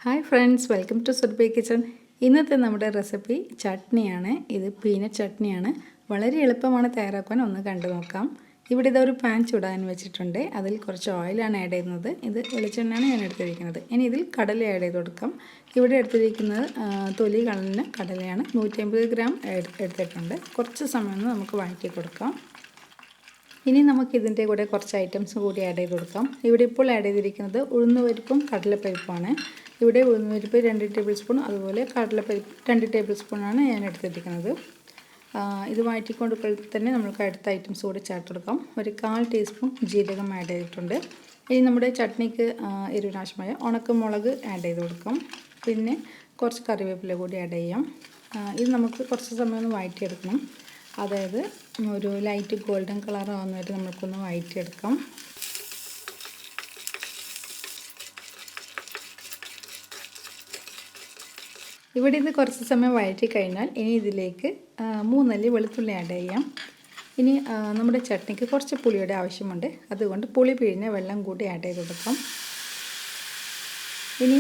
Hi friends, welcome to Surbhi kitchen. ഇന്നത്തെ നമ്മുടെ recipe ചട്നിയാണ്. ഇത് പീനട്ട് ചട്നിയാണ്. വളരെ എളുപ്പമാണ് തയ്യാറാക്കാൻ. ഒന്ന് കണ്ടു നോക്കാം. ഇവിടെ ഇതൊരു പാൻ ചൂടാൻ വെച്ചിട്ടുണ്ട്. അതിൽ കുറച്ച് ഓയിലാണ് ആഡ് ചെയ്യുന്നത്. ഇത് വെളിച്ചെണ്ണയാണ് ഞാൻ എടുത്തിരിക്കുന്നത്. ഇനി ഇതിൽ കടല ആഡ് ചെയ്ത് കൊടുക്കാം. ഇവിടെ എടുത്തിരിക്കുന്നത് തൊലി കളഞ്ഞ കടലയാണ്. 150 ഗ്രാം എടുത്തിട്ടുണ്ട്. കുറച്ച് സമയം നമുക്ക് വഴറ്റി കൊടുക്കാം. ഇനി നമുക്കിതിൻ്റെ കൂടെ കുറച്ച് ഐറ്റംസ് കൂടി ആഡ് ചെയ്ത് കൊടുക്കാം. ഇവിടെ ഇപ്പോൾ ആഡ് ചെയ്തിരിക്കുന്നത് ഉഴുന്നുപരിപ്പും കടലപ്പരിപ്പുമാണ്. ഇവിടെ ഉഴുന്നുപരിപ്പ് 2 ടേബിൾ സ്പൂൺ, അതുപോലെ കടലപ്പരിപ്പ് 2 ടേബിൾ സ്പൂണാണ് ഞാൻ എടുത്തിരിക്കുന്നത്. ഇത് വഴറ്റിക്കൊടുക്കുമ്പോൾ തന്നെ നമുക്ക് അടുത്ത ഐറ്റംസ് കൂടി ചേർത്ത് കൊടുക്കാം. ഒരു 1/4 ടീസ്പൂൺ ജീരകം ആഡ് ചെയ്തിട്ടുണ്ട്. ഇനി നമ്മുടെ ചട്നിക്ക് എരിവിനാവശ്യമായ ഉണക്കമുളക് ആഡ് ചെയ്ത് കൊടുക്കാം. പിന്നെ കുറച്ച് കറിവേപ്പില കൂടി ആഡ് ചെയ്യാം. ഇത് നമുക്ക് കുറച്ച് സമയം ഒന്ന് വഴറ്റിയെടുക്കണം. അതായത് ഒരു ലൈറ്റ് ഗോൾഡൻ കളർ ആവുന്നവരെ നമുക്കൊന്ന് വഴറ്റിയെടുക്കാം. ഇവിടെ ഇത് കുറച്ച് സമയം വഴറ്റി കഴിഞ്ഞാൽ ഇനി ഇതിലേക്ക് 3 അല്ലി വെളുത്തുള്ളി ആഡ് ചെയ്യാം. ഇനി നമ്മുടെ ചട്നിക്ക് കുറച്ച് പുളിയുടെ ആവശ്യമുണ്ട്. അതുകൊണ്ട് പുളി പിഴിഞ്ഞ വെള്ളം കൂടി ആഡ് ചെയ്ത് കൊടുക്കാം. ഇനി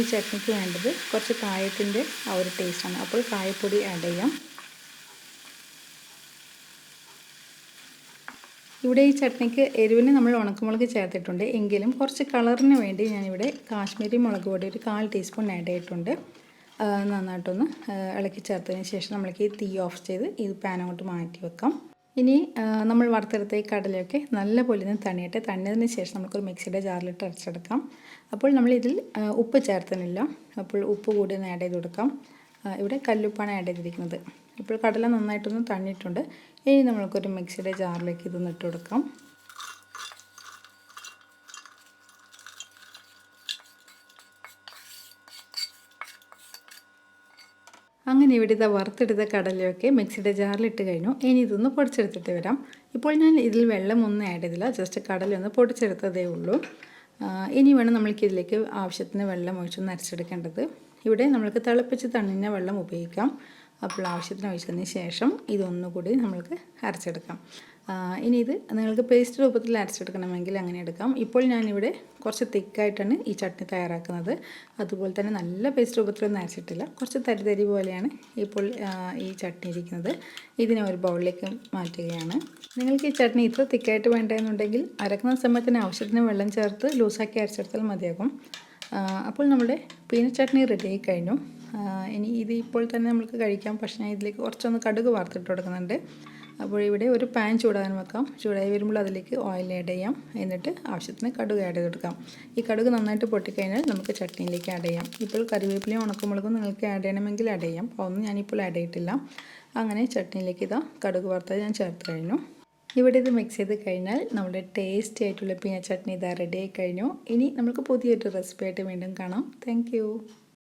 ഈ ചട്നിക്ക് വേണ്ടത് കുറച്ച് കായത്തിൻ്റെ ആ ഒരു ടേസ്റ്റാണ്. അപ്പോൾ കായപ്പൊടി ആഡ് ചെയ്യാം. ഇവിടെ ഈ ചട്നിക്ക് എരിവിന് നമ്മൾ ഉണക്കമുളക് ചേർത്തിട്ടുണ്ട്. എങ്കിലും കുറച്ച് കളറിന് വേണ്ടി ഞാനിവിടെ കാശ്മീരി മുളക് പൊടി ഒരു 1/4 ടീസ്പൂൺ ആഡ് ചെയ്തിട്ടുണ്ട്. നന്നായിട്ടൊന്ന് ഇളക്കി ചേർത്തതിന് ശേഷം നമ്മൾക്ക് ഈ തീ ഓഫ് ചെയ്ത് ഈ പാൻ അങ്ങോട്ട് മാറ്റി വെക്കാം. ഇനി നമ്മൾ വറുത്തെടുത്ത ഈ കടലയൊക്കെ നല്ലപോലെ ഒന്ന് തണിയട്ടെ. തണിയതിന് ശേഷം നമുക്കൊരു മിക്സിയുടെ ജാറിലിട്ട് അരച്ചെടുക്കാം. അപ്പോൾ നമ്മളിതിൽ ഉപ്പ് ചേർത്തുന്നില്ല. അപ്പോൾ ഉപ്പ് കൂടി ഒന്ന് ആഡ് ചെയ്ത് കൊടുക്കാം. ഇവിടെ കല്ലുപ്പാണ് ആഡ് ചെയ്തിരിക്കുന്നത്. ഇപ്പോൾ കടല നന്നായിട്ടൊന്ന് തണിയിട്ടുണ്ട്. ഇനി നമ്മൾക്കൊരു മിക്സിയുടെ ജാറിലേക്ക് ഇതൊന്ന് ഇട്ട് കൊടുക്കാം. അങ്ങനെ ഇവിടെ ഇതാ വറുത്തെടുത്ത കടലയൊക്കെ മിക്സിയുടെ ജാറിലിട്ട് കഴിഞ്ഞു. ഇനി ഇതൊന്ന് പൊടിച്ചെടുത്തിട്ട് വരാം. ഇപ്പോൾ ഞാൻ ഇതിൽ വെള്ളമൊന്നും ആഡ് ചെയ്തില്ല. ജസ്റ്റ് കടലൊന്ന് പൊടിച്ചെടുത്തതേ ഉള്ളൂ. ഇനി വേണം നമ്മൾക്ക് ഇതിലേക്ക് ആവശ്യത്തിന് വെള്ളം ഒഴിച്ചൊന്ന് അരച്ചെടുക്കേണ്ടത്. ഇവിടെ നമ്മൾക്ക് തിളപ്പിച്ച് തണിഞ്ഞ വെള്ളം ഉപയോഗിക്കാം. അപ്പോൾ ആവശ്യത്തിന് ഒഴിച്ചതിന് ശേഷം ഇതൊന്നുകൂടി നമ്മൾക്ക് അരച്ചെടുക്കാം. ഇനി ഇത് നിങ്ങൾക്ക് പേസ്റ്റ് രൂപത്തിൽ അരച്ചെടുക്കണമെങ്കിൽ അങ്ങനെ എടുക്കാം. ഇപ്പോൾ ഞാനിവിടെ കുറച്ച് തിക്കായിട്ടാണ് ഈ ചട്നി തയ്യാറാക്കുന്നത്. അതുപോലെ തന്നെ നല്ല പേസ്റ്റ് രൂപത്തിലൊന്നും അരച്ചിട്ടില്ല. കുറച്ച് തരി പോലെയാണ് ഇപ്പോൾ ഈ ചട്നി ഇരിക്കുന്നത്. ഇതിനെ ഒരു ബൗളിലേക്ക് മാറ്റുകയാണ്. നിങ്ങൾക്ക് ഈ ചട്നി ഇത്ര തിക്കായിട്ട് വേണ്ടതെന്നുണ്ടെങ്കിൽ അരക്കുന്ന സമയത്തിന് ആവശ്യത്തിന് വെള്ളം ചേർത്ത് ലൂസാക്കി അരച്ചെടുത്താൽ മതിയാകും. അപ്പോൾ നമ്മുടെ പീനട്ട് ചട്നി റെഡിയായി കഴിഞ്ഞു. ഇനി ഇത് ഇപ്പോൾ തന്നെ നമുക്ക് കഴിക്കാം. പക്ഷേ ഞാൻ ഇതിലേക്ക് കുറച്ചൊന്ന് കടുക് വറുത്തിട്ട് കൊടുക്കുന്നുണ്ട്. അപ്പോൾ ഇവിടെ ഒരു പാൻ ചൂടാൻ വെക്കാം. ചൂടായി വരുമ്പോൾ അതിലേക്ക് ഓയിൽ ആഡ് ചെയ്യാം. എന്നിട്ട് ആവശ്യത്തിന് കടുക് ആഡ് ചെയ്ത് കൊടുക്കാം. ഈ കടുക് നന്നായിട്ട് പൊട്ടിക്കഴിഞ്ഞാൽ നമുക്ക് ചട്നിയിലേക്ക് ആഡ് ചെയ്യാം. ഇപ്പോൾ കറിവേപ്പിലയും ഉണക്കമുളകും നിങ്ങൾക്ക് ആഡ് ചെയ്യണമെങ്കിൽ ആഡ് ചെയ്യാം. അപ്പോൾ ഒന്നും ഞാനിപ്പോൾ ആഡ് ചെയ്തിട്ടില്ല. അങ്ങനെ ചട്നിയിലേക്ക് ഇതാ കടുക് വറുത്തത് ഞാൻ ചേർത്ത് കഴിഞ്ഞു. ഇവിടെ ഇത് മിക്സ് ചെയ്ത് കഴിഞ്ഞാൽ നമ്മുടെ ടേസ്റ്റി ആയിട്ടുള്ള പീനട്ട് ചട്നി ഇതാ റെഡി ആയി കഴിഞ്ഞു. ഇനി നമുക്ക് പുതിയൊരു റെസിപ്പി ആയിട്ട് വീണ്ടും കാണാം. താങ്ക്